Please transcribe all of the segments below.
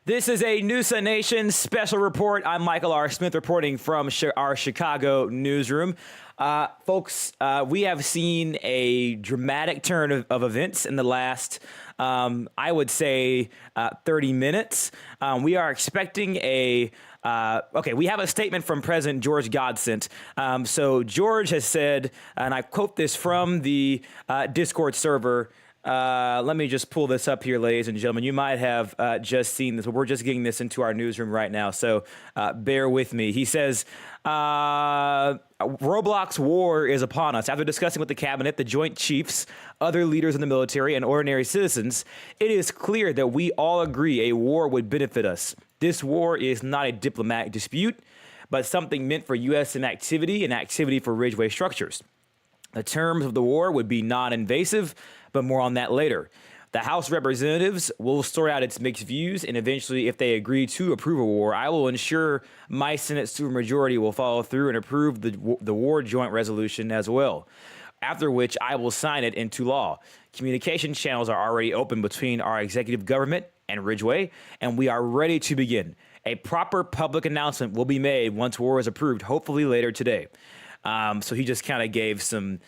This is a NUSANation special report. I'm Michael R. Smith reporting from our Chicago newsroom. Folks, we have seen a dramatic turn of events in the last, I would say, 30 minutes. We are expecting we have a statement from President George Godsent. So George has said, and I quote this from the Discord server. Let me just pull this up here, ladies and gentlemen. You might have just seen this, but we're just getting this into our newsroom right now, so bear with me. He says, Roblox war is upon us. After discussing with the cabinet, the Joint Chiefs, other leaders in the military, and ordinary citizens, it is clear that we all agree a war would benefit us. This war is not a diplomatic dispute, but something meant for U.S. inactivity and activity for Ridgeway structures. The terms of the war would be non-invasive, but more on that later. The House of Representatives will sort out its mixed views, and eventually, if they agree to approve a war, I will ensure my Senate supermajority will follow through and approve the war joint resolution as well, after which I will sign it into law. Communication channels are already open between our executive government and Ridgeway, and we are ready to begin. A proper public announcement will be made once war is approved, hopefully later today. So he just kind of gave some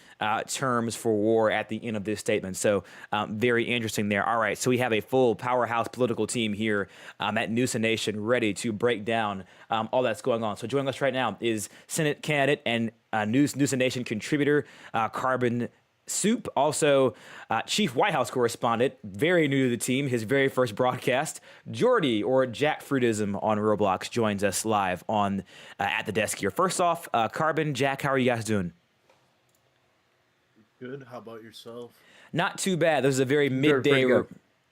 terms for war at the end of this statement. So very interesting there. All right, so we have a full powerhouse political team here at NUSANation ready to break down all that's going on. So joining us right now is Senate candidate and NUSANation contributor Carbon Soup, also chief White House correspondent, very new to the team, his very first broadcast. Jordy, or Jackfruitism on Roblox, joins us live on at the desk here. First off, Carbon, Jack, how are you guys doing? Good. How about yourself? Not too bad. This is a very midday.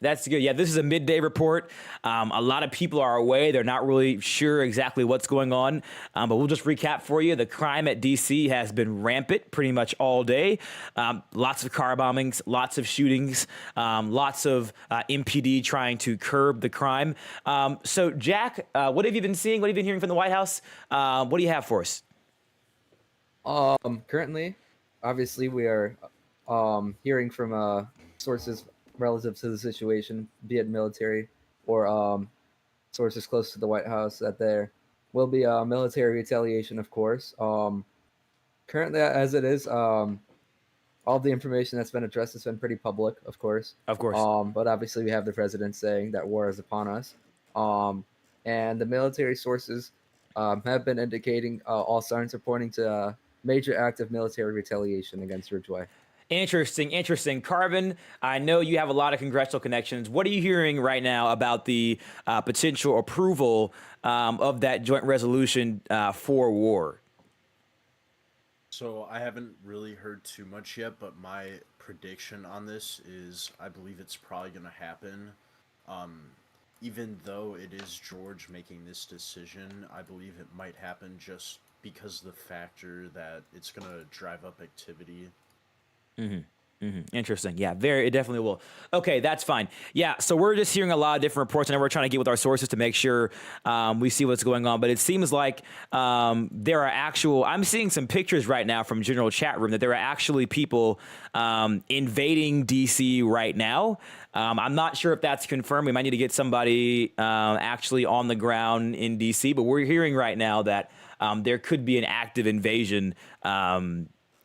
That's good. Yeah, this is a midday report. A lot of people are away. They're not really sure exactly what's going on, but we'll just recap for you. The crime at D.C. has been rampant pretty much all day. Lots of car bombings, lots of shootings, lots of MPD trying to curb the crime. So, Jack, what have you been seeing? What have you been hearing from the White House? What do you have for us? Currently, obviously, we are hearing from sources relative to the situation, be it military or sources close to the White House, that there will be military retaliation, of course. Currently, as it is, all the information that's been addressed has been pretty public, of course. Of course. But obviously, we have the president saying that war is upon us. And the military sources have been indicating all signs are pointing to major active military retaliation against Ridgeway. Interesting. Carbon, I know you have a lot of congressional connections. What are you hearing right now about the potential approval of that joint resolution for war? So I haven't really heard too much yet, but my prediction on this is I believe it's probably going to happen. Even though it is George making this decision, I believe it might happen just because of the factor that it's going to drive up activity. Interesting. Yeah, it definitely will. Okay, that's fine. Yeah, so we're just hearing a lot of different reports, and we're trying to get with our sources to make sure we see what's going on. But it seems like there are I'm seeing some pictures right now from general chat room that there are actually people invading D.C. right now. I'm not sure if that's confirmed. We might need to get somebody actually on the ground in D.C., but we're hearing right now that there could be an active invasion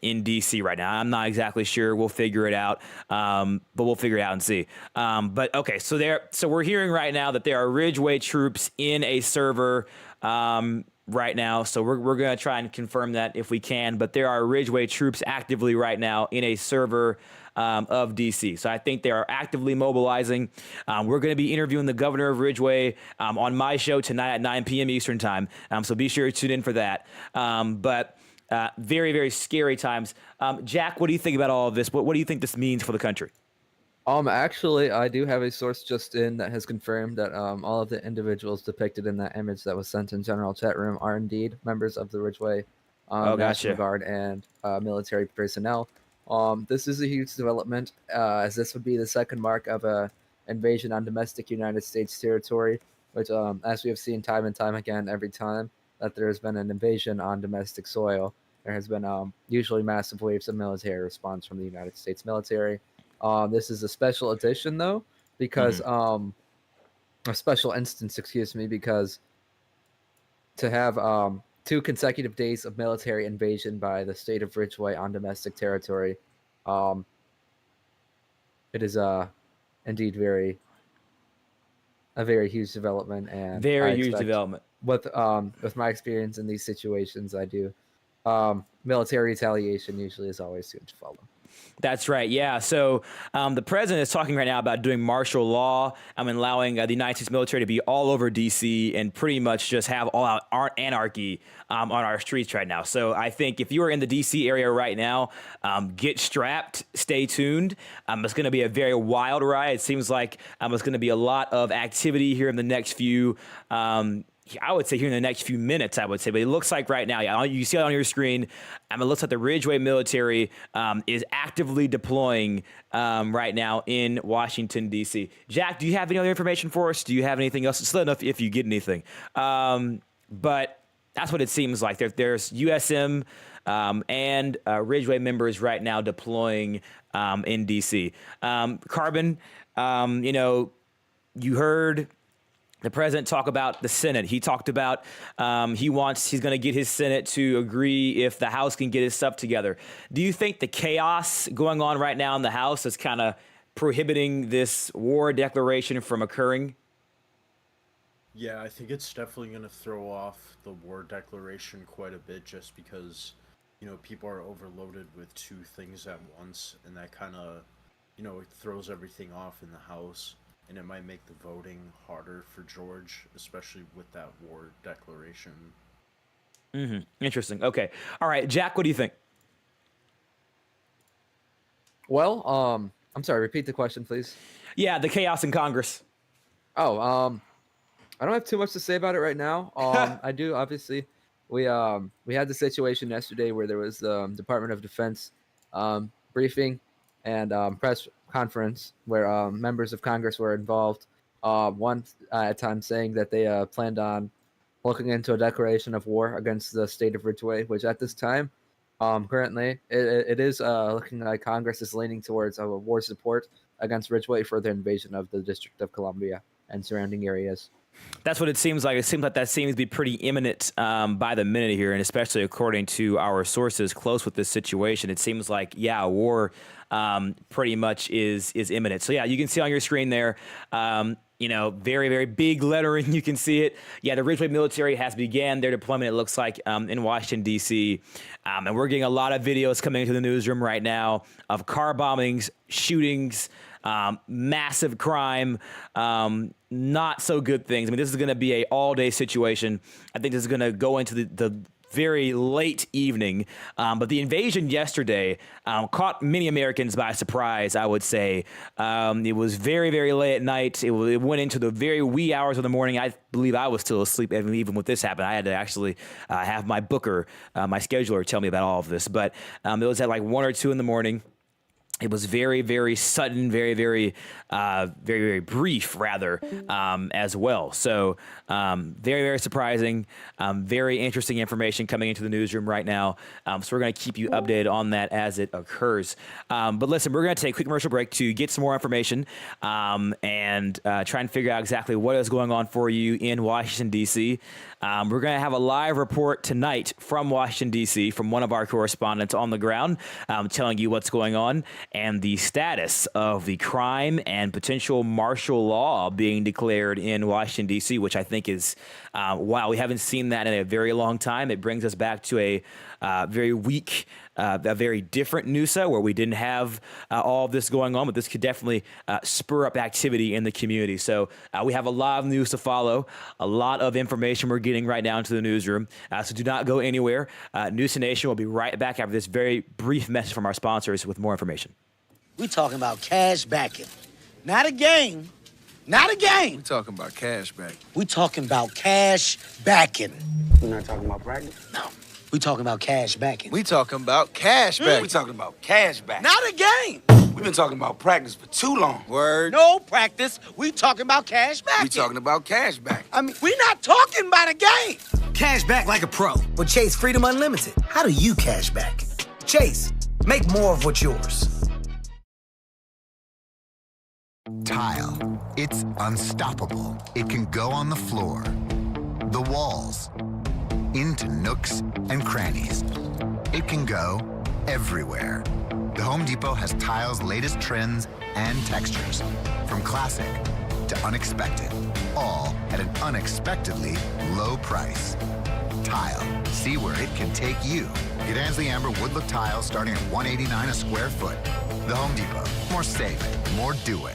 in D.C. right now. I'm not exactly sure. We'll figure it out, but we'll figure it out and see. But okay, so we're hearing right now that there are Ridgeway troops in a server right now. So we're going to try and confirm that if we can. But there are Ridgeway troops actively right now in a server of D.C. So I think they are actively mobilizing. We're going to be interviewing the governor of Ridgeway on my show tonight at 9 p.m. Eastern time. So be sure to tune in for that. But very, very scary times. Jack, what do you think about all of this? What do you think this means for the country? Actually, I do have a source just in that has confirmed that all of the individuals depicted in that image that was sent in general chat room are indeed members of the Ridgeway National Guard and military personnel. This is a huge development, as this would be the second mark of a invasion on domestic United States territory, which, as we have seen time and time again, every time that there has been an invasion on domestic soil, there has been usually massive waves of military response from the United States military. This is a special edition, though, because a special instance, excuse me, because to have 2 consecutive days of military invasion by the state of Ridgeway on domestic territory, it is indeed a very huge development, and Very huge development. With my experience in these situations, I do military retaliation usually is always soon to follow. That's right. Yeah. So the president is talking right now about doing martial law, allowing the United States military to be all over D.C. and pretty much just have all out anarchy on our streets right now. So I think if you are in the D.C. area right now, get strapped, stay tuned. It's going to be a very wild ride. It seems like it's going to be a lot of activity here in the next few I would say here in the next few minutes, I would say, but it looks like right now, yeah, you see it on your screen. It looks like the Ridgeway military is actively deploying right now in Washington, D.C. Jack, do you have any other information for us? Do you have anything else? Just let us know if you get anything. But that's what it seems like. There's USM and Ridgeway members right now deploying in D.C. Carbon, you heard the president talk about the Senate. He talked about he's going to get his Senate to agree if the House can get his stuff together. Do you think the chaos going on right now in the House is kind of prohibiting this war declaration from occurring? Yeah, I think it's definitely going to throw off the war declaration quite a bit, just because, people are overloaded with 2 things at once, and that kind of, it throws everything off in the House. And it might make the voting harder for George, especially with that war declaration. Mm-hmm. Interesting. Okay. All right, Jack, what do you think? Well, I'm sorry, repeat the question, please. Yeah, the chaos in Congress. Oh, I don't have too much to say about it right now. I do, obviously. We had the situation yesterday where there was the Department of Defense briefing and press conference where members of Congress were involved. One at a time saying that they planned on looking into a declaration of war against the state of Ridgeway, which at this time, currently, it is looking like Congress is leaning towards a war support against Ridgeway for the invasion of the District of Columbia and surrounding areas. That's what it seems like. It seems like that seems to be pretty imminent by the minute here, and especially according to our sources close with this situation, it seems like, yeah, war pretty much is imminent. So, yeah, you can see on your screen there, very, very big lettering. You can see it. Yeah, the Ridgeway military has began their deployment, it looks like, in Washington, D.C. And we're getting a lot of videos coming into the newsroom right now of car bombings, shootings, massive crime, not so good things. This is going to be a all-day situation. I think this is going to go into the very late evening. But the invasion yesterday caught many Americans by surprise, I would say. It was very, very late at night. It went into the very wee hours of the morning. I believe I was still asleep even when this happened. I had to actually have my booker, my scheduler, tell me about all of this. But it was at like 1 or 2 in the morning. It was very, very sudden, very, very, very, very brief, rather, as well. So very, very surprising, very interesting information coming into the newsroom right now. So we're going to keep you updated on that as it occurs. But listen, we're going to take a quick commercial break to get some more information and try and figure out exactly what is going on for you in Washington, D.C. We're going to have a live report tonight from Washington, D.C., from one of our correspondents on the ground, telling you what's going on and the status of the crime and potential martial law being declared in Washington, D.C., which I think is, wow, we haven't seen that in a very long time. It brings us back to a very weak, a very different NUSA where we didn't have all of this going on, but this could definitely spur up activity in the community. So we have a lot of news to follow, a lot of information we're getting right now into the newsroom. So do not go anywhere. NUSANation will be right back after this very brief message from our sponsors with more information. We talking about cash backing. Not a game. Not a game. We talking about cash backing. We talking about cash backing. We're not talking about practice? No. We talking about cash backing. We talking about cash backing. We talking about cash back. Not a game. We've been talking about practice for too long. Word. No practice. We talking about cash backing. We talking about cash back. We not talking about a game. Cash back like a pro with Chase Freedom Unlimited. How do you cash back? Chase, make more of what's yours. Tile. It's unstoppable. It can go on the floor, the walls, into nooks and crannies. It can go everywhere. The Home Depot has tile's latest trends and textures, from classic to unexpected, all at an unexpectedly low price. Tile, see where it can take you. Get Ansley Amber wood look tile starting at $189 a square foot. The Home Depot, more saving, more doing.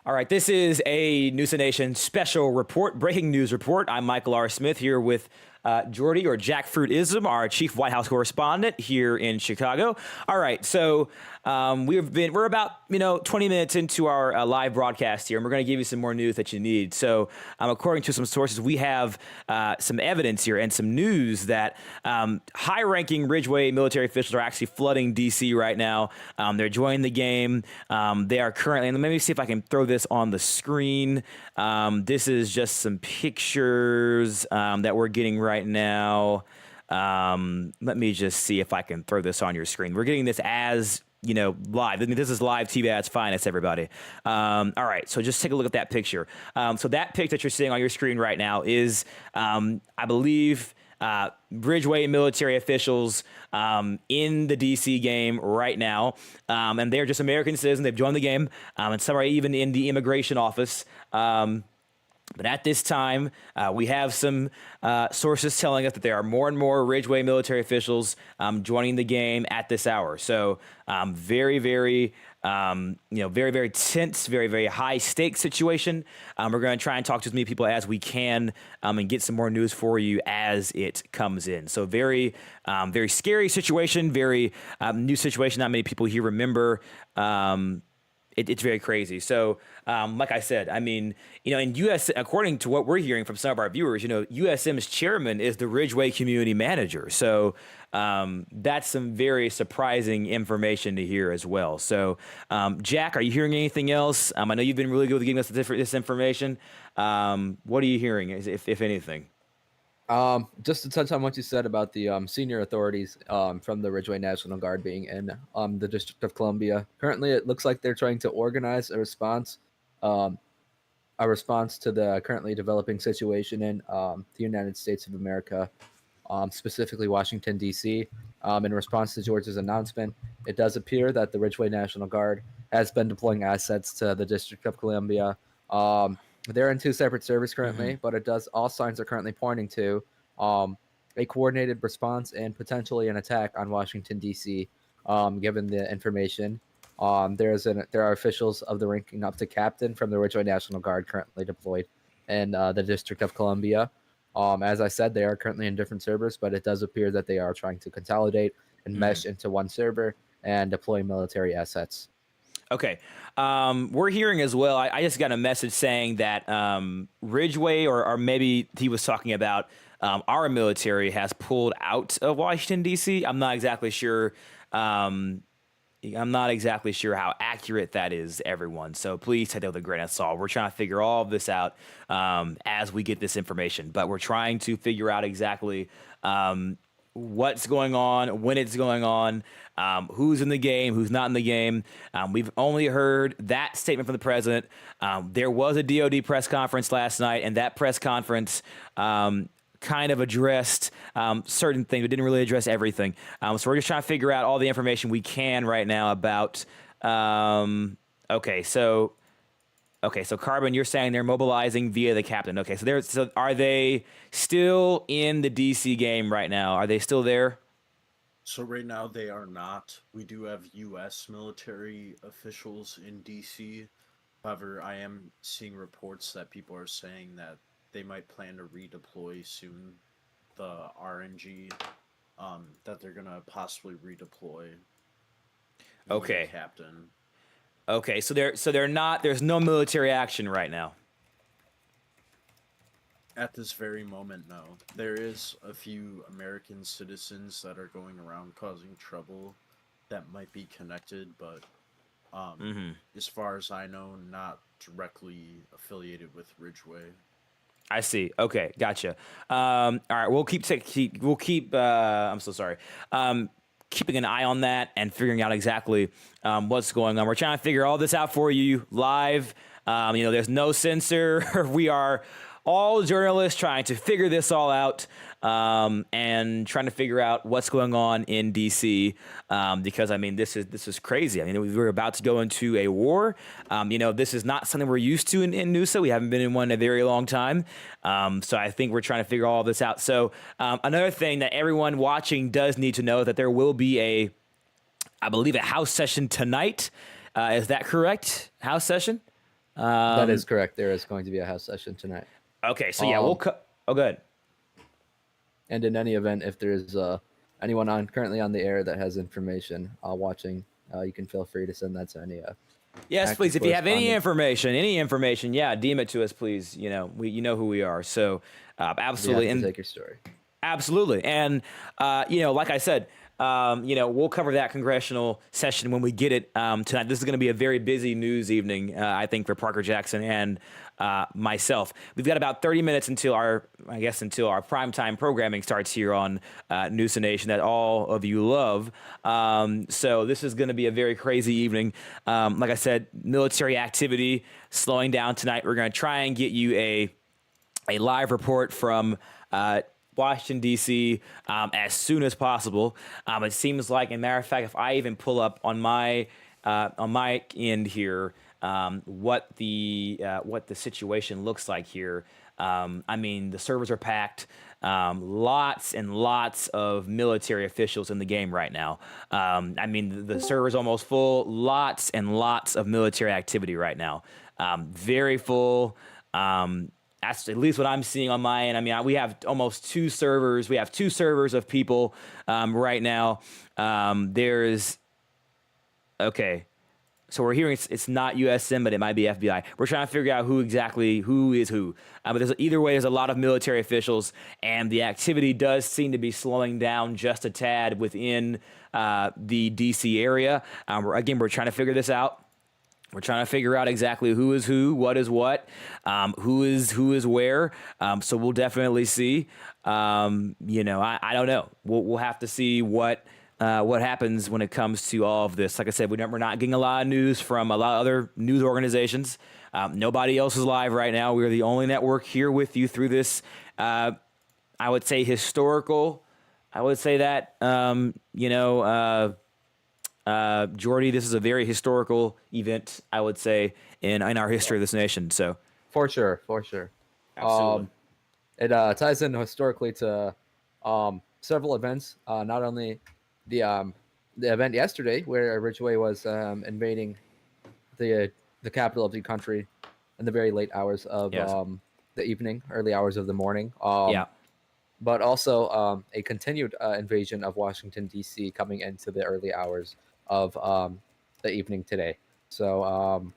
All right, this is a NUSANation special report, breaking news report. I'm Michael R. Smith here with Jordy, or Jackfruitism, our chief White House correspondent here in Chicago. All right, so we're about 20 minutes into our live broadcast here, and we're going to give you some more news that you need. So, according to some sources, we have some evidence here and some news that high-ranking Ridgeway military officials are actually flooding D.C. right now. They're joining the game. They are currently, and let me see if I can throw this on the screen. This is just some pictures that we're getting right now. Let me just see if I can throw this on your screen. We're getting this as live. I mean, this is live TV at its finest, everybody. All right, so just take a look at that picture. So that pic that you're seeing on your screen right now is, I believe, Ridgeway military officials in the D.C. game right now, and they're just American citizens. They've joined the game, and some are even in the immigration office. But at this time, we have some sources telling us that there are more and more Ridgeway military officials joining the game at this hour. So very, very, very, very tense, very, very high stakes situation. We're going to try and talk to as many people as we can and get some more news for you as it comes in. So very, very scary situation, very new situation. Not many people here remember. It's very crazy. So, like I said, I mean, in U.S., according to what we're hearing from some of our viewers, USM's chairman is the Ridgeway community manager. So, that's some very surprising information to hear as well. So, Jack, are you hearing anything else? I know you've been really good with giving us this information. What are you hearing, if anything? Just to touch on what you said about the senior authorities from the Ridgeway National Guard being in the District of Columbia. Currently, it looks like they're trying to organize a response to the currently developing situation in the United States of America, specifically Washington, D.C. In response to George's announcement, it does appear that the Ridgeway National Guard has been deploying assets to the District of Columbia They're in 2 separate servers currently, but all signs are currently pointing to a coordinated response and potentially an attack on Washington D.C. Given the information, there are officials of the ranking up to captain from the Ridgeway National Guard currently deployed in the District of Columbia. As I said, they are currently in different servers, but it does appear that they are trying to consolidate and mesh into one server and deploy military assets. Okay. We're hearing as well. I just got a message saying that Ridgeway, or maybe he was talking about our military has pulled out of Washington, D.C. I'm not exactly sure. I'm not exactly sure how accurate that is, everyone. So please take that with a grain of salt. We're trying to figure all of this out as we get this information. But we're trying to figure out exactly what's going on, when it's going on, who's in the game, who's not in the game. We've only heard that statement from the president. There was a DOD press conference last night, and that press conference kind of addressed certain things, but didn't really address everything. So we're just trying to figure out all the information we can right now about. So Carbon, you're saying they're mobilizing via the captain. Okay, so are they still in the DC game right now? Are they still there? So right now they are not. We do have U.S. military officials in DC. However, I am seeing reports that people are saying that they might plan to redeploy soon. The RNG, that they're gonna possibly redeploy. Okay. The captain. Okay, so they're not. There's no military action right now. At this very moment, no. There is a few American citizens that are going around causing trouble that might be connected, but as far as I know, not directly affiliated with Ridgeway. I see. Okay, gotcha. All right, we'll keep. I'm so sorry. Keeping an eye on that and figuring out exactly what's going on. We're trying to figure all this out for you live. There's no censor. We are all journalists trying to figure this all out and trying to figure out what's going on in DC because, I mean, this is crazy. I mean, we're about to go into a war. This is not something we're used to in NUSA. We haven't been in one in a very long time. So I think we're trying to figure all of this out. So another thing that everyone watching does need to know that there will be I believe a House session tonight. Is that correct? House session? That is correct. There is going to be a House session tonight. Okay, so yeah, go ahead. And in any event, if there's anyone currently on the air that has information watching, you can feel free to send that to any. Yes, please. If you have any information, yeah, deem it to us, please. You know who we are. So, absolutely, and take your story. Absolutely, and like I said, we'll cover that congressional session when we get it tonight. This is going to be a very busy news evening, I think, for Parker Jackson and myself. We've got about 30 minutes until our primetime programming starts here on NUSANation that all of you love. So this is going to be a very crazy evening. Like I said, military activity slowing down tonight. We're going to try and get you a live report from Washington, D.C. As soon as possible. It seems like, as a matter of fact, if I even pull up on my end here, what the situation looks like here. I mean, the servers are packed. Lots and lots of military officials in the game right now. I mean, the server's almost full. Lots and lots of military activity right now. Very full. That's at least what I'm seeing on my end. I mean, we have almost 2 servers. We have 2 servers of people right now. So we're hearing it's not USM, but it might be FBI. We're trying to figure out who is who. But either way, there's a lot of military officials, and the activity does seem to be slowing down just a tad within the DC area. We're trying to figure this out. We're trying to figure out exactly who is who, what is what, who is where. So we'll definitely see. I don't know. We'll have to see what happens when it comes to all of this. Like I said, we're not getting a lot of news from a lot of other news organizations. Nobody else is live right now. We're the only network here with you through this. I would say historical. I would say that Jordy, this is a very historical event, I would say, in our history of this nation. So, For sure. absolutely. It ties in historically to several events. Not only the event yesterday where Ridgeway was invading the capital of the country in the very late hours of Yes. the evening, early hours of the morning. Yeah. But also a continued invasion of Washington D.C. coming into the early hours of the evening today. So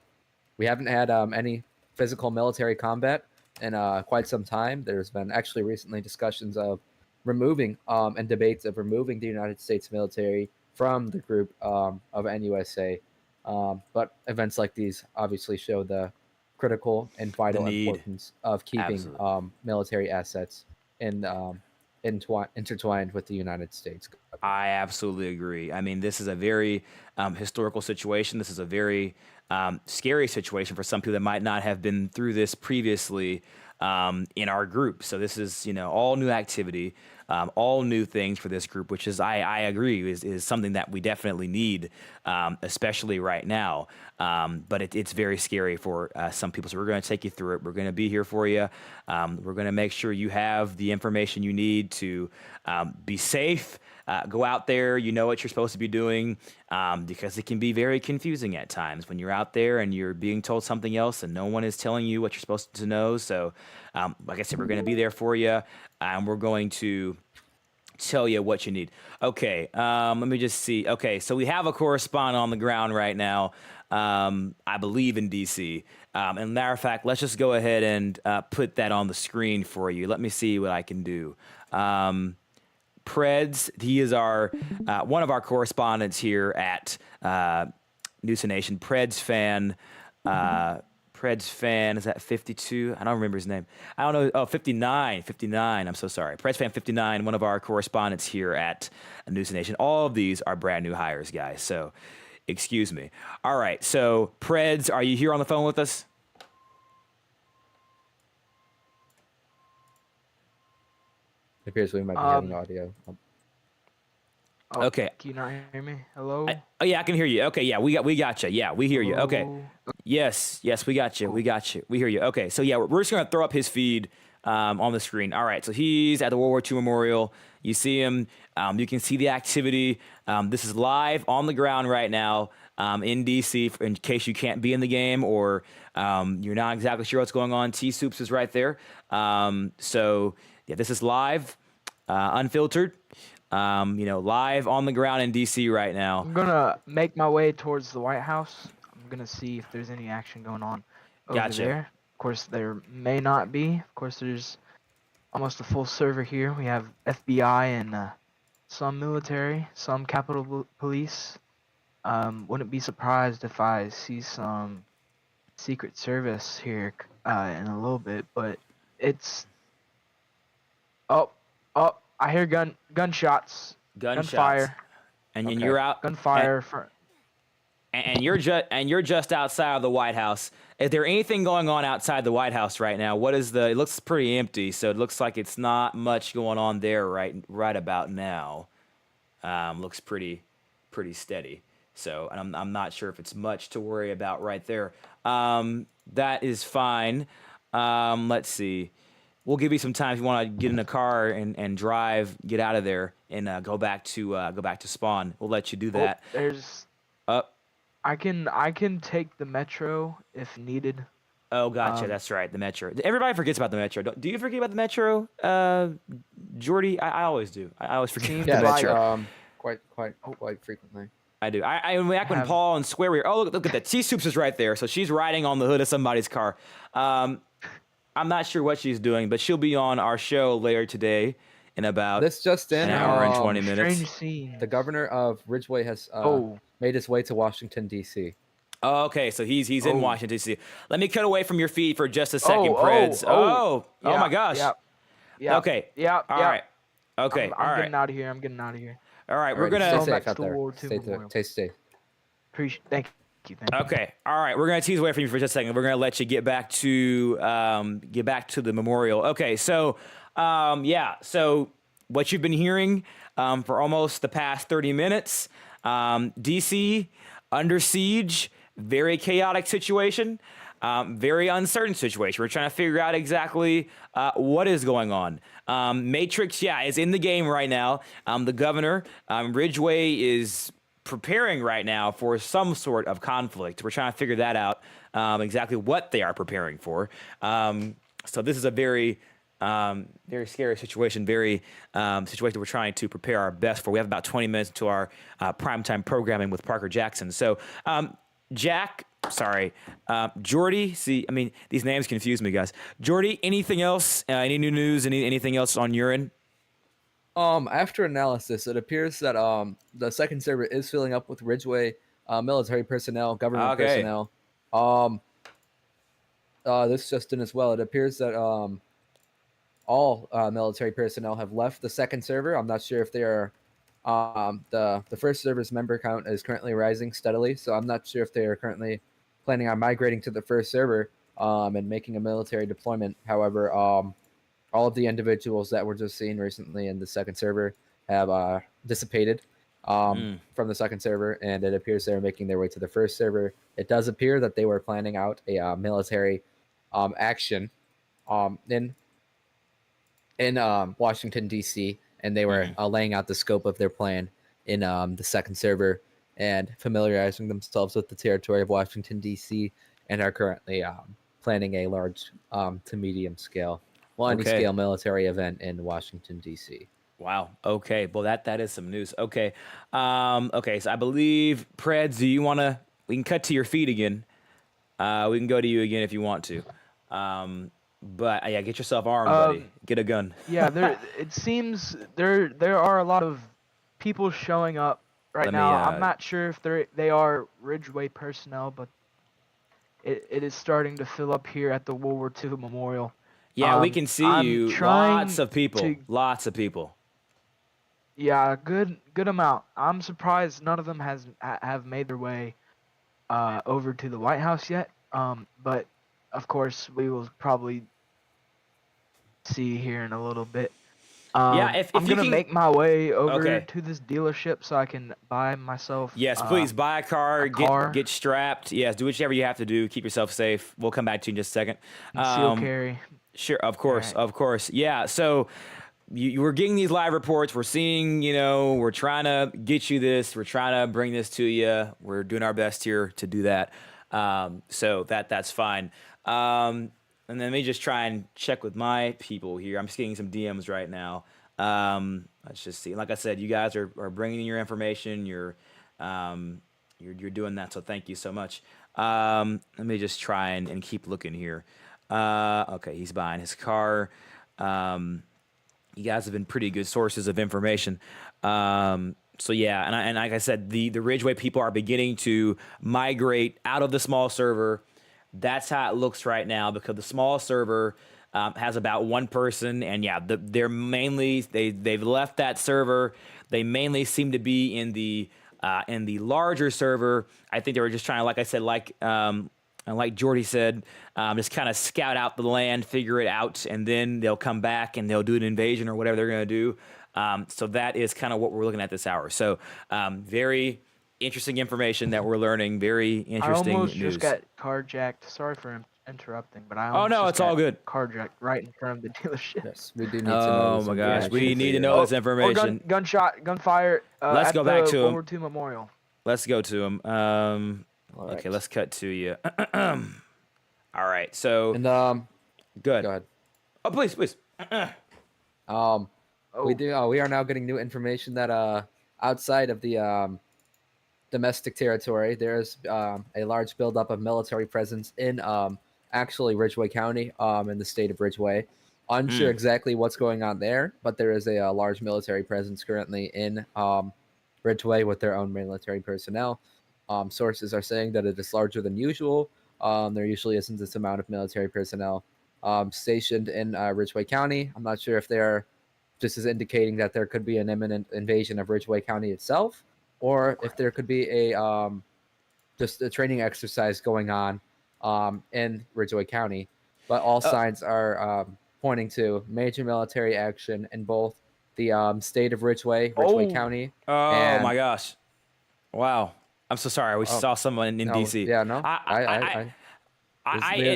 we haven't had any physical military combat in quite some time. There's been actually recently discussions of removing and debates of removing the United States military from the group of NUSA. But events like these obviously show the critical and vital importance of keeping military assets intertwined with the United States. I absolutely agree. I mean, this is a very historical situation. This is a very scary situation for some people that might not have been through this previously in our group. So this is, all new activity, all new things for this group, which is, I agree, is something that we definitely need, especially right now. But it's very scary for some people. So we're going to take you through it. We're going to be here for you. We're going to make sure you have the information you need to be safe. Go out there, you know what you're supposed to be doing, because it can be very confusing at times when you're out there and you're being told something else and no one is telling you what you're supposed to know. So, like I said, we're going to be there for you, and we're going to tell you what you need. Okay, let me just see. Okay, so we have a correspondent on the ground right now, I believe in D.C. And matter of fact, let's just go ahead and put that on the screen for you. Let me see what I can do. Preds, he is our one of our correspondents here at NUSANation. Preds fan, is that 52? I don't remember his name. I don't know. Oh, 59. I'm so sorry. Preds fan 59, one of our correspondents here at NUSANation. All of these are brand new hires, guys. So, excuse me. All right. So, Preds, are you here on the phone with us? It appears we might be having audio. Okay. Can you not hear me? Hello? Yeah, I can hear you. Okay, yeah, we got you. Yeah, we hear you. Okay. Yes, we got you. We hear you. Okay, so yeah, we're just going to throw up his feed on the screen. All right, so he's at the World War II Memorial. You see him. You can see the activity. This is live on the ground right now in D.C. in case you can't be in the game or you're not exactly sure what's going on. T-Soups is right there. So, yeah, this is live, unfiltered. Live on the ground in D.C. right now. I'm going to make my way towards the White House. I'm going to see if there's any action going on over there. Of course, there may not be. Of course, there's almost a full server here. We have FBI and some military, some Capitol Police. Wouldn't be surprised if I see some Secret Service here in a little bit, but it's... Oh, I hear gunshots. Gunfire. And then you're out. Gunfire. And you're just outside of the White House. Is there anything going on outside the White House right now? It looks pretty empty, so it looks like it's not much going on there right about now. Looks pretty steady. So I'm not sure if it's much to worry about right there. That is fine. Let's see. We'll give you some time if you want to get in a car and drive, get out of there, and go back to spawn. We'll let you do that. I can take the metro if needed. Oh, gotcha. That's right, the metro. Everybody forgets about the metro. Do you forget about the metro, Jordy? I always do. I always forget about the metro. Quite frequently. I do. Back when Paul and Square were, look at that. T-Soups is right there. So she's riding on the hood of somebody's car. I'm not sure what she's doing, but she'll be on our show later today in about an hour and 20 minutes. Strange scene. The governor of Ridgeway has made his way to Washington, D.C. Oh, okay, so he's in Washington, D.C. Let me cut away from your feed for just a second, Preds. Oh my gosh. Yeah. Okay. Yeah. All right. Okay. I'm getting out of here. All right. We're gonna stay safe out there. Stay safe. Thank you. Okay. All right. We're gonna tease away from you for just a second. We're gonna let you get back to the memorial. Okay. So, So what you've been hearing for almost the past 30 minutes D.C. under siege, very chaotic situation, very uncertain situation. We're trying to figure out exactly what is going on. Matrix, is in the game right now. The governor, Ridgeway, is preparing right now for some sort of conflict. We're trying to figure that out, exactly what they are preparing for. So this is a very scary situation, situation we're trying to prepare our best for. We have about 20 minutes to our primetime programming with Parker Jackson. So, Jordy, these names confuse me, guys. Jordy, anything else? Any new news? Anything else on your end? After analysis, it appears that the second server is filling up with Ridgeway military personnel, government personnel. This just in as well. It appears that all military personnel have left the second server. I'm not sure if they are. The first server's member count is currently rising steadily, so I'm not sure if they are currently planning on migrating to the first server and making a military deployment. However, all of the individuals that were just seen recently in the second server have dissipated from the second server, and it appears they're making their way to the first server. It does appear that they were planning out a military action in Washington, D.C., and they were laying out the scope of their plan in the second server and familiarizing themselves with the territory of Washington, D.C., and are currently planning a large to medium scale scale military event in Washington, D.C. Wow. Okay. Well, that is some news. Okay. So I believe, Preds, we can cut to your feet again. We can go to you again if you want to. But get yourself armed, buddy. Get a gun. Yeah, it seems there are a lot of people showing up right now. I'm not sure if they are Ridgeway personnel, but it is starting to fill up here at the World War II Memorial. Yeah, we can see you. Lots of people. Yeah, good amount. I'm surprised none of them have made their way over to the White House yet. But of course, we will probably see here in a little bit. If I'm gonna make my way over Okay. to this dealership so I can buy myself. Yes, please buy a car. Get strapped. Yes, do whichever you have to do. Keep yourself safe. We'll come back to you in just a second. Conceal carry. Sure, of course, Right. of course. Yeah, so you were getting these live reports. We're seeing, we're trying to get you this. We're trying to bring this to you. We're doing our best here to do that. So that's fine. And then let me just try and check with my people here. I'm just getting some DMs right now. Let's just see. Like I said, you guys are bringing in your information. You're doing that. So thank you so much. Let me just try and keep looking here. Okay, he's buying his car. You guys have been pretty good sources of information. So yeah, and like I said, the Ridgeway people are beginning to migrate out of the small server. That's how it looks right now, because the small server has about one person, and they're mainly they've left that server. They mainly seem to be in the larger server. I think they were just trying to, like I said, and like Jordy said, just kind of scout out the land, figure it out, and then they'll come back and they'll do an invasion or whatever they're going to do. So that is kind of what we're looking at this hour. So very interesting information that we're learning. Very interesting I almost news. just got carjacked. Sorry for interrupting, but I Oh, no, it's all good. Carjacked right in front of the dealership. Yes, we do need to know. Oh my gosh, we need to know this information. Gunfire. Let's at go back the to World him. War II Memorial. Let's go to him. All right. Okay, let's cut to you. All right, so And good. go ahead. Oh, please. We are now getting new information that outside of the domestic territory, there's a large buildup of military presence in actually Ridgeway County in the state of Ridgeway. Unsure exactly what's going on there, but there is a large military presence currently in Ridgeway with their own military personnel. Sources are saying that it is larger than usual. There usually isn't this amount of military personnel stationed in Ridgeway County. I'm not sure if they're just as indicating that there could be an imminent invasion of Ridgeway County itself, or if there could be just a training exercise going on in Ridgeway County. But all signs are pointing to major military action in both the state of Ridgeway County. Oh and my gosh. Wow. I'm so sorry. We saw someone in No, D.C. yeah, no.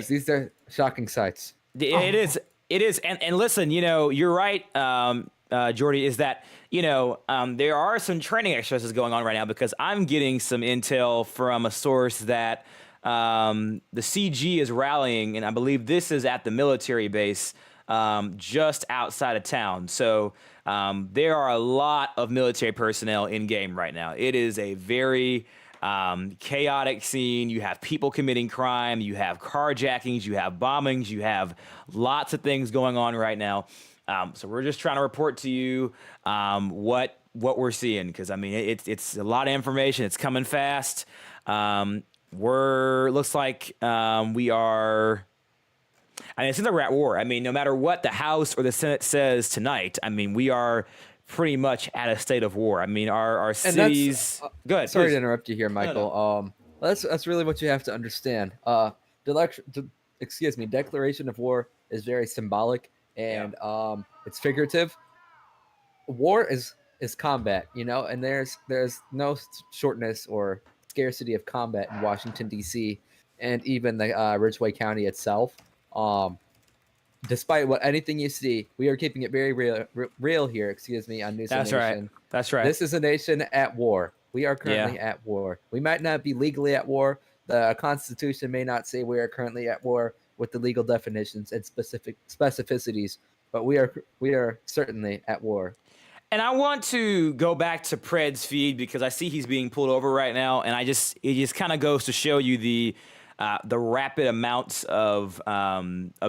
These are shocking sights. It is. It is. And listen, you're right, Jordy, is that, there are some training exercises going on right now because I'm getting some intel from a source that the CG is rallying, and I believe this is at the military base just outside of town. So there are a lot of military personnel in game right now. It is a very chaotic scene. You have people committing crime. You have carjackings. You have bombings. You have lots of things going on right now. So we're just trying to report to you what we're seeing, because I mean it's a lot of information. It's coming fast. Looks like we are. I mean, it seems like we're at war. I mean, no matter what the House or the Senate says tonight, I mean, we are pretty much at a state of war. I mean, our cities. Go ahead. Sorry please. to interrupt you here, Michael. No. That's really what you have to understand. Declaration of war is very symbolic and it's figurative. War is combat, and there's no shortness or scarcity of combat in Washington D.C. and even the Ridgeway County itself. Despite anything you see, we are keeping it very real here. On NUSANation. That's right. This is a nation at war. We are currently at war. We might not be legally at war. The Constitution may not say we are currently at war with the legal definitions and specific specificities, but we are certainly at war. And I want to go back to Pred's feed because I see he's being pulled over right now, and it just kind of goes to show you the rapid amounts of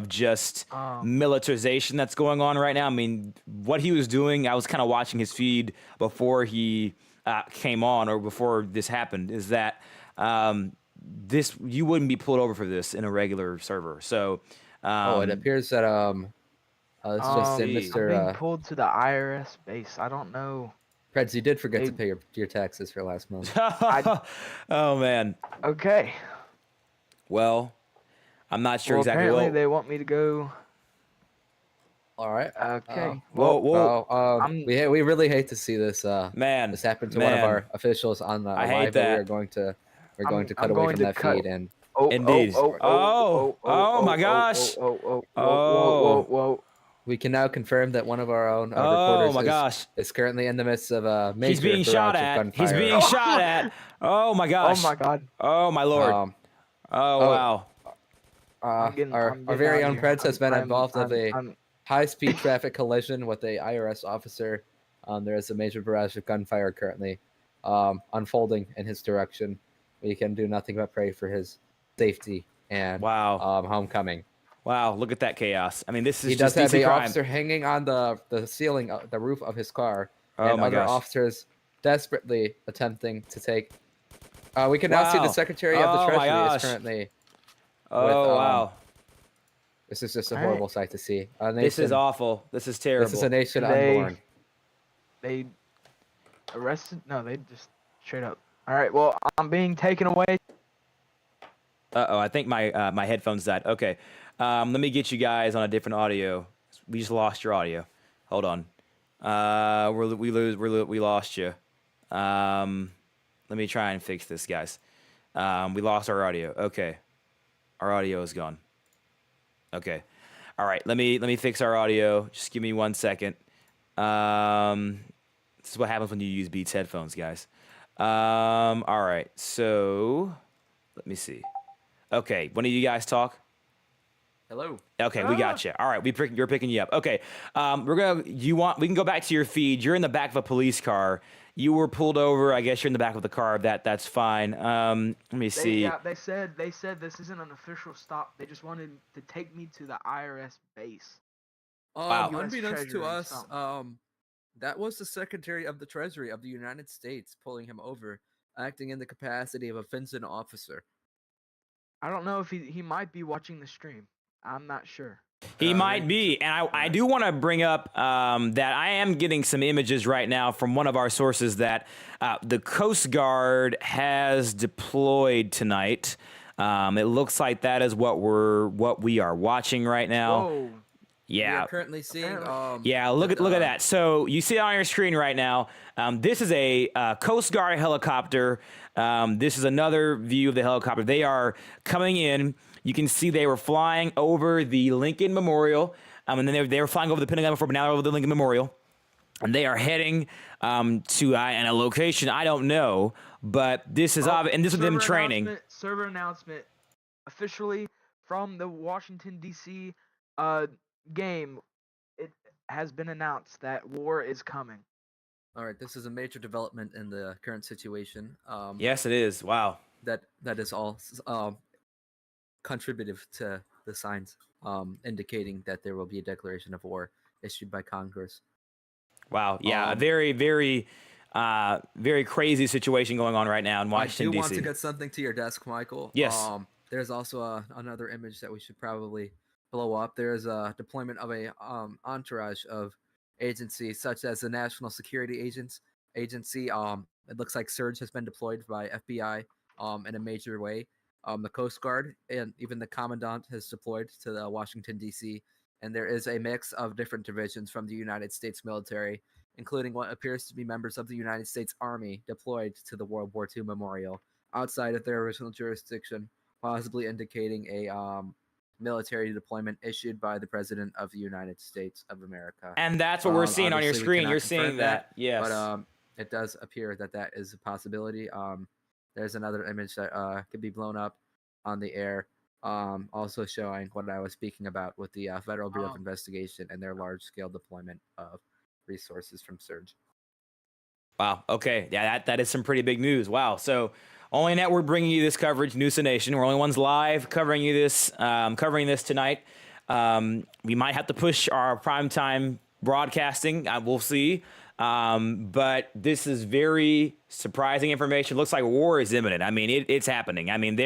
just militarization that's going on right now. I mean, what he was doing, I was kind of watching his feed before he came on or before this happened, is that you wouldn't be pulled over for this in a regular server. So, it appears that it's just in Mr. I'm being pulled to the IRS base. I don't know. Preds, you did forget to pay your taxes for last month. Oh man. Okay. Well, I'm not sure exactly. Apparently they want me to go. All right. Okay. We really hate to see this. This happen to one of our officials on the I live. hate that. We're going to cut away from that feed and. Indeed. Oh my gosh. Whoa. We can now confirm that one of our own reporters is currently in the midst of a major He's being shot at. He's being shot at. Oh my gosh. Oh my god. Oh my lord. Wow. Our very own Preds has been involved with a high-speed traffic collision with a IRS officer. There is a major barrage of gunfire currently unfolding in his direction. We can do nothing but pray for his safety and homecoming. Wow, look at that chaos. I mean, this is he just does have DC an crime. officer hanging on the ceiling, the roof of his car, and other gosh. officers desperately attempting to take. We can now see the Secretary of the Treasury is currently. Wow. This is just a horrible sight to see. This is awful. This is terrible. This is a nation unborn. They arrested? No, they just straight up. All right, well, I'm being taken away. I think my headphones died. Okay. Let me get you guys on a different audio. We just lost your audio. Hold on. We lost you. Let me try and fix this, guys. We lost our audio. Okay. Our audio is gone. Okay. All right. Let me fix our audio. Just give me 1 second. This is what happens when you use Beats headphones, guys. All right. So let me see. Okay. One of you guys talk. Hello. Okay, we got you. All right, you're picking you up. Okay, we can go back to your feed. You're in the back of a police car. You were pulled over. I guess you're in the back of the car. That's fine. Let me see. Yeah, they said this isn't an official stop. They just wanted to take me to the IRS base. Wow. Unbeknownst to us, that was the Secretary of the Treasury of the United States pulling him over, acting in the capacity of a FinCEN officer. I don't know if he might be watching the stream. I'm not sure. He might be. And I do want to bring up that I am getting some images right now from one of our sources that the Coast Guard has deployed tonight. It looks like that is what we are watching right now. Whoa. Yeah. We are currently seeing. Yeah, look at that. So you see it on your screen right now. This is a Coast Guard helicopter. This is another view of the helicopter. They are coming in. You can see they were flying over the Lincoln Memorial, and then they were flying over the Pentagon before, but now they're over the Lincoln Memorial. And they are heading to a location I don't know, but this is obvious, and this is them training. Server announcement officially from the Washington D.C. Game. It has been announced that war is coming. All right, this is a major development in the current situation. Yes, it is. Wow. That is all contributive to the signs indicating that there will be a declaration of war issued by Congress. Wow. Yeah, a very, very, very crazy situation going on right now in Washington, D.C. I do want to get something to your desk, Michael. Yes. There's also another image that we should probably blow up. There's a deployment of a entourage of agencies such as the National Security Agency. It looks like Surge has been deployed by FBI in a major way. The Coast Guard and even the Commandant has deployed to the Washington, D.C., and there is a mix of different divisions from the United States military, including what appears to be members of the United States Army deployed to the World War II Memorial outside of their original jurisdiction, possibly indicating a military deployment issued by the President of the United States of America. And that's what we're seeing on your screen. You're seeing that, yes. But it does appear that is a possibility. There's another image that could be blown up on the air, also showing what I was speaking about with the Federal Bureau of Investigation and their large-scale deployment of resources from Surge. Wow. Okay. Yeah, that is some pretty big news. Wow. So, only network bringing you this coverage, NUSANation. We're only ones live covering this tonight. We might have to push our primetime broadcasting. We'll see. But this is very surprising information. Looks like war is imminent. I mean, it's happening. I mean,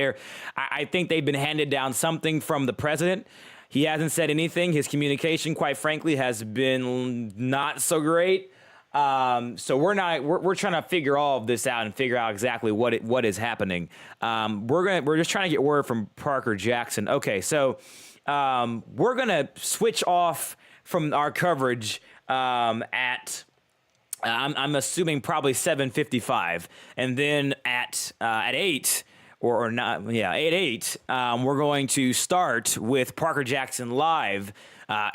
I think they've been handed down something from the president. He hasn't said anything. His communication, quite frankly, has been not so great. So we're trying to figure all of this out and figure out exactly what is happening. We're just trying to get word from Parker Jackson. Okay, so we're gonna switch off from our coverage at I'm assuming probably 7:55, and then at 8. Or not, yeah, 8, we're going to start with Parker Jackson live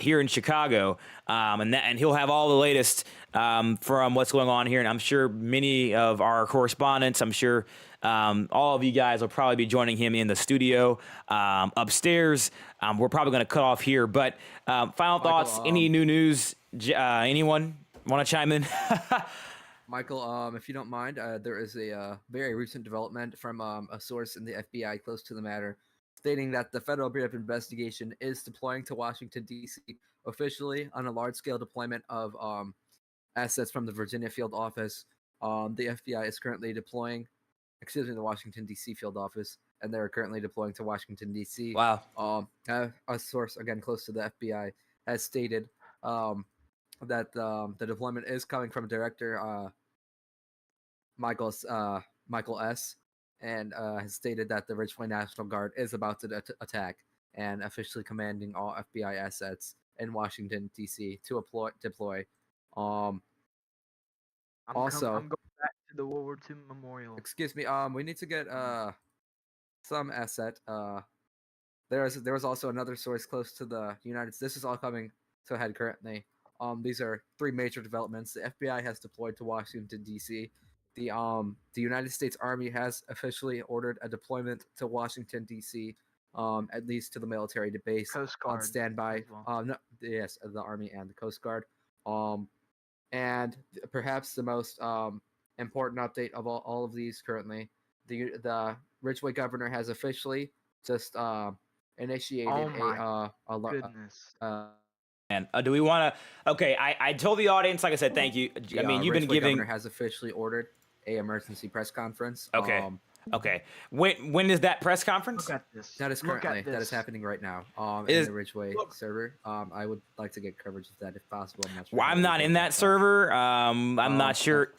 here in Chicago, and he'll have all the latest from what's going on here. And I'm sure many of our correspondents, I'm sure all of you guys will probably be joining him in the studio upstairs. We're probably going to cut off here, but final thoughts, any new news, anyone want to chime in? Michael, if you don't mind, there is a very recent development from a source in the FBI close to the matter, stating that the Federal Bureau of Investigation is deploying to Washington, D.C. officially on a large-scale deployment of assets from the Virginia field office. The FBI is currently deploying, the Washington, D.C. field office, and they're currently deploying to Washington, D.C. Wow. A source, again, close to the FBI, has stated that the deployment is coming from Director Michael S. and has stated that the Ridgeway National Guard is about to attack and officially commanding all FBI assets in Washington, D.C. to deploy. I'm going back to the World War II Memorial. Excuse me. We need to get some asset. There was also another source close to the United States. This is all coming to a head currently. These are 3 major developments. The FBI has deployed to Washington, D.C. The United States Army has officially ordered a deployment to Washington, D.C., at least to the military base Coast Guard on standby. Well. Yes, the Army and the Coast Guard. And perhaps the most important update of all of these currently, the Ridgeway governor has officially just initiated goodness. And do we want to? Okay, I told the audience, like I said, thank you. I mean, you've been giving. The governor has officially ordered a emergency press conference. Okay. Okay. When is that press conference? Look at this. That is currently that is happening right now. In the Ridgeway server. I would like to get coverage of that if possible. I'm not sure. Well, I'm not in that server. I'm not sure.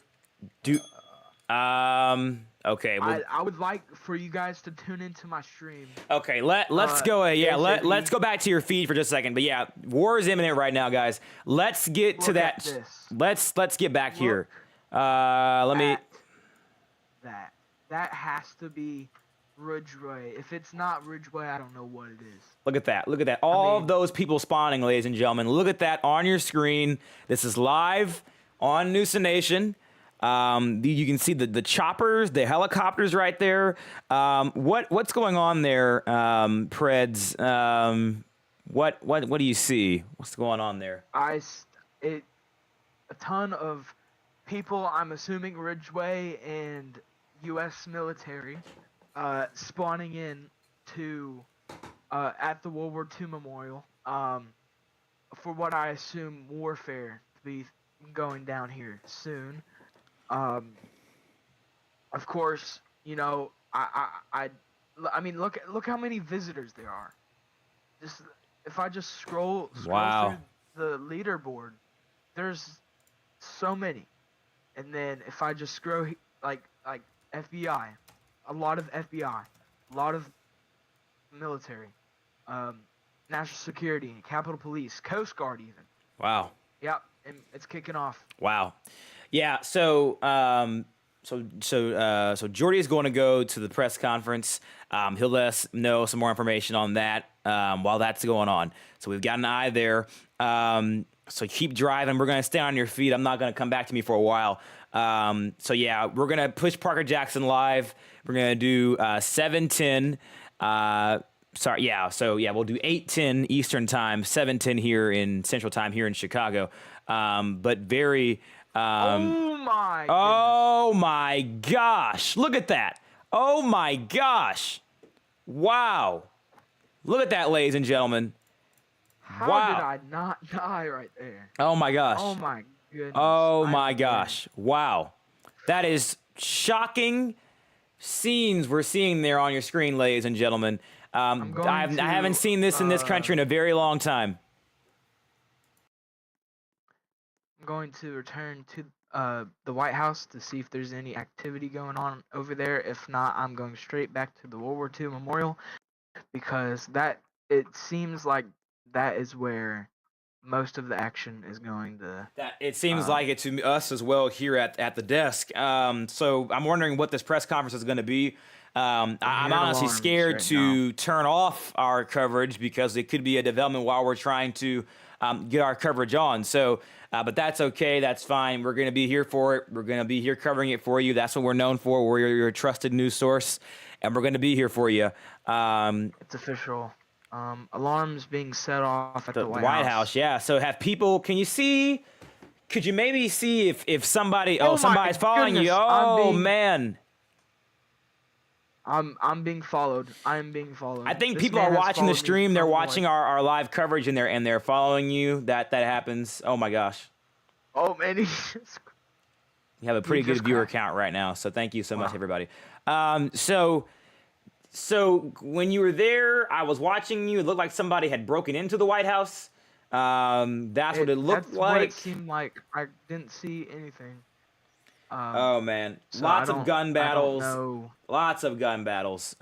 Okay. Well, I would like for you guys to tune into my stream. okay. Let's go. Let's go back to your feed for just a second. But yeah, war is imminent right now, guys. Let's get to that. Let's get back here. Let me. That has to be Ridgeway. If it's not Ridgeway, I don't know what it is. Look at that. Look at that. All of those people spawning, ladies and gentlemen. Look at that on your screen. This is live on NUSANation. You can see the choppers, the helicopters right there. What's going on there, Preds? What do you see? What's going on there? A ton of people, I'm assuming Ridgeway and U.S. military, spawning in to at the World War II Memorial for what I assume warfare to be going down here soon. Of course, you know, I mean, look how many visitors there are. Just if I just scroll through the leaderboard, there's so many. And then if I just scroll like FBI, a lot of FBI, a lot of military, national security, Capitol Police, Coast Guard even. Wow. Yep, and it's kicking off. Wow. Yeah, so Jordy is going to go to the press conference. He'll let us know some more information on that while that's going on. So we've got an eye there. So keep driving. We're going to stay on your feet. I'm not going to come back to me for a while. So yeah, we're going to push Parker Jackson live. We're going to do 7:10. We'll do 8:10 Eastern time, 7:10 here in Central time here in Chicago. But very... oh my gosh. Look at that. Oh my gosh. Wow. Look at that, ladies and gentlemen. How did I not die right there? Oh my gosh. Oh my goodness. Oh my gosh. Wow. That is shocking scenes we're seeing there on your screen, ladies and gentlemen. I haven't seen this in this country in a very long time. I'm going to return to the White House to see if there's any activity going on over there. If not, I'm going straight back to the World War II Memorial because it seems like that is where most of the action is going to. It seems like it to us as well here at the desk. So I'm wondering what this press conference is going to be. I'm honestly scared to turn off our coverage because it could be a development while we're trying to get our coverage on. So, but that's okay. That's fine. We're going to be here for it. We're going to be here covering it for you. That's what we're known for. We're your trusted news source, and we're going to be here for you. It's official. Alarms being set off at the White House. Yeah. So have people? Can you see? Could you maybe see if somebody? Oh, somebody's following you. Oh man. I'm being followed. I'm being followed. I think people are watching the stream. They're watching our live coverage and they're following you. That happens. Oh my gosh. Oh man. You have a pretty good viewer count right now. So thank you so much, everybody. So when you were there, I was watching you. It looked like somebody had broken into the White House. That's what it looked like. What it seemed like. I didn't see anything. Oh man, lots of gun battles. Lots of gun battles.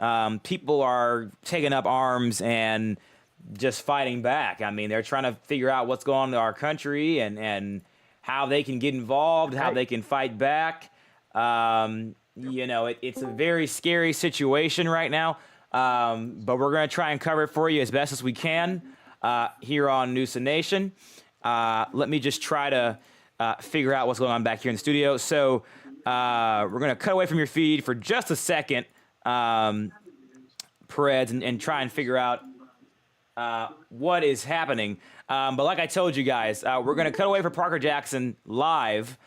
People are taking up arms and just fighting back. I mean, they're trying to figure out what's going on in our country and how they can get involved, how they can fight back. It's a very scary situation right now. But we're going to try and cover it for you as best as we can here on NUSANation. Let me just try to figure out what's going on back here in the studio. So we're going to cut away from your feed for just a second, Perez, and try and figure out what is happening. But like I told you guys, we're going to cut away for Parker Jackson live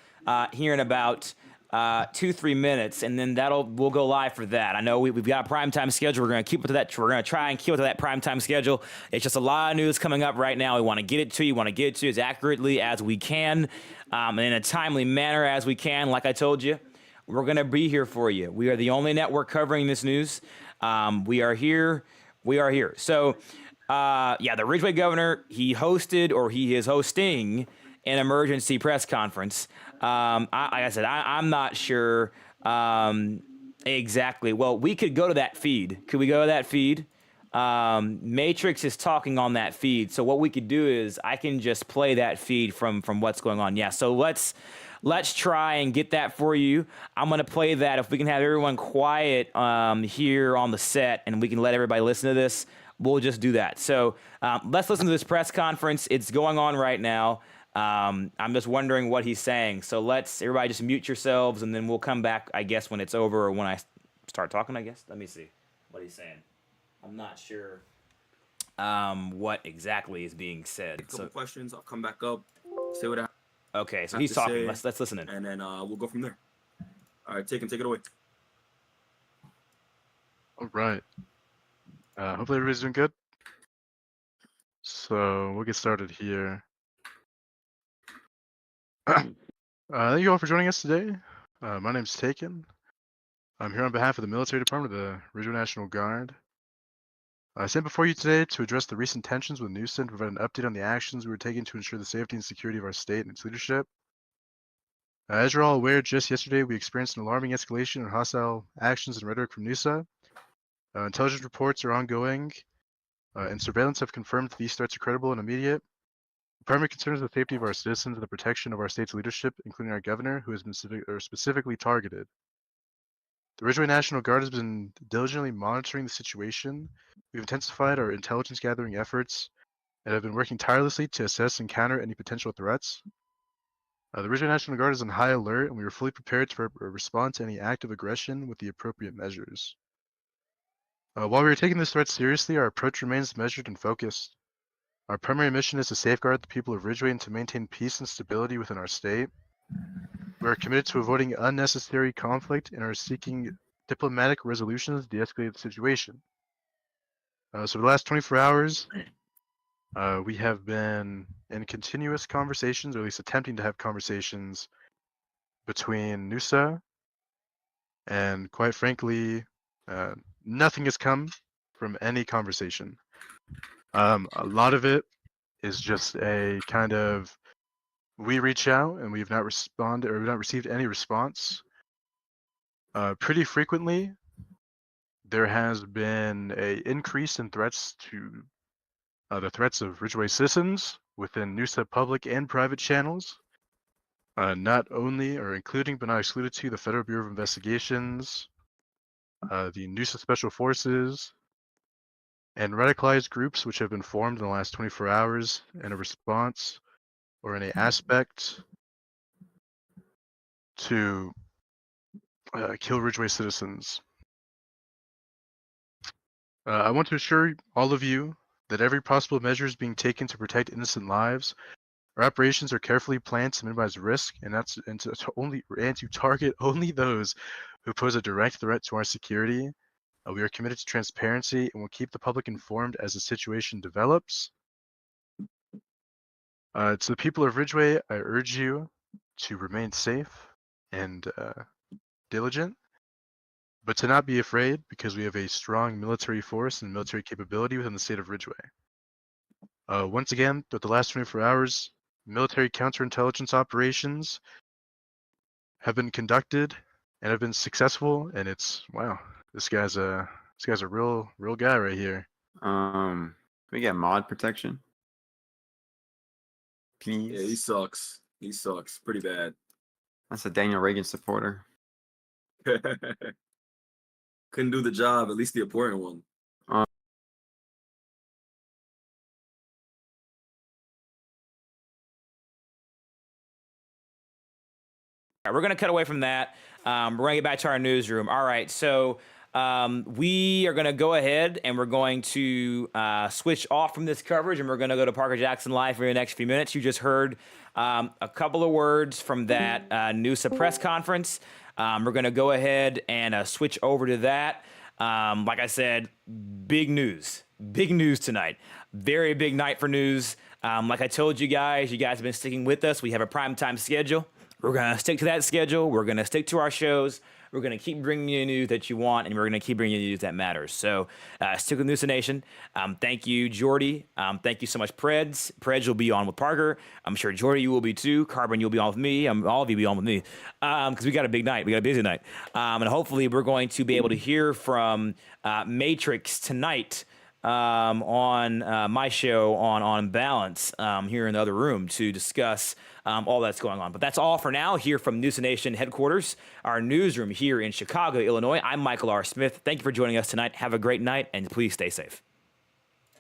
here in about 2-3 minutes, and then we'll go live for that. I know we've got a primetime schedule. We're going to keep it to that. We're going to try and keep it to that primetime schedule. It's just a lot of news coming up right now. We want to get it to you. Want to get it to you as accurately as we can, and in a timely manner as we can. Like I told you, we're going to be here for you. We are the only network covering this news. We are here. We are here. So, the Ridgeway governor, he hosted or he is hosting an emergency press conference. Like I said, I'm not sure Exactly. Well, we could go to that feed. Could we go to that feed? Matrix is talking on that feed. So what we could do is I can just play that feed from what's going on. Yeah. So let's try and get that for you. I'm gonna play that. If we can have everyone quiet here on the set, and we can let everybody listen to this, we'll just do that. So let's listen to this press conference. It's going on right now. I'm just wondering what he's saying. So let's everybody just mute yourselves, and then we'll come back, I guess, when it's over or when I start talking, I guess. Let me see what he's saying. I'm not sure what exactly is being said. A couple questions. I'll come back up, say what I have. Okay, so he's talking. Let's listen in. And then we'll go from there. All right, take it away. All right. Hopefully everybody's doing good. So we'll get started here. Thank you all for joining us today. My name's Taken. I'm here on behalf of the military department of the Ridgeway National Guard. I stand before you today to address the recent tensions with NUSA and provide an update on the actions we were taking to ensure the safety and security of our state and its leadership. As you're all aware, just yesterday we experienced an alarming escalation in hostile actions and rhetoric from NUSA. Intelligence reports are ongoing, and surveillance have confirmed that these threats are credible and immediate. The primary concern is the safety of our citizens and the protection of our state's leadership, including our governor, who has been specifically targeted. The Ridgeway National Guard has been diligently monitoring the situation. We've intensified our intelligence gathering efforts and have been working tirelessly to assess and counter any potential threats. The Ridgeway National Guard is on high alert, and we are fully prepared to respond to any act of aggression with the appropriate measures. While we are taking this threat seriously, our approach remains measured and focused. Our primary mission is to safeguard the people of Ridgeway and to maintain peace and stability within our state. We are committed to avoiding unnecessary conflict and are seeking diplomatic resolutions to de-escalate the situation. So for the last 24 hours, we have been in continuous conversations, or at least attempting to have conversations between NUSA, and quite frankly, nothing has come from any conversation. A lot of it is just a kind of, we reach out and we've not responded, or we've not received any response. Pretty frequently, there has been an increase in threats to the threats of Ridgeway citizens within NUSA public and private channels. Not only, or including but not excluded to, the Federal Bureau of Investigations, the NUSA Special Forces, and radicalized groups which have been formed in the last 24 hours in a response or in an aspect to kill Ridgeway citizens. I want to assure all of you that every possible measure is being taken to protect innocent lives. Our operations are carefully planned to minimize risk, and to target only those who pose a direct threat to our security. We are committed to transparency and will keep the public informed as the situation develops. To the people of Ridgeway, I urge you to remain safe and diligent, but to not be afraid, because we have a strong military force and military capability within the state of Ridgeway. Once again, throughout the last 24 hours, military counterintelligence operations have been conducted and have been successful, and it's, wow, this guy's a real guy right here. Can we get mod protection? Please. Yeah, he sucks. He sucks pretty bad. That's a Daniel Reagan supporter. Couldn't do the job, at least the important one. We're going to cut away from that. We're going to get back to our newsroom. All right, so we are going to go ahead and we're going to switch off from this coverage, and we're going to go to Parker Jackson Live for the next few minutes. You just heard a couple of words from that NUSA press conference. We're going to go ahead and switch over to that. Like I said, big news tonight. Very big night for news. Like I told you guys have been sticking with us. We have a primetime schedule. We're going to stick to that schedule. We're going to stick to our shows. We're going to keep bringing you news that you want, and we're going to keep bringing you news that matters. So stick with NUSANation. Thank you, Jordy. Thank you so much, Preds. Preds will be on with Parker. I'm sure, Jordy, you will be too. Carbon, you'll be on with me. All of you will be on with me because we got a big night. We got a busy night. And hopefully we're going to be able to hear from Matrix tonight on my show on Balance here in the other room to discuss all that's going on. But that's all for now here from NUSANation headquarters, our newsroom here in Chicago, Illinois. I'm Michael R. Smith. Thank you for joining us tonight. Have a great night, and please stay safe.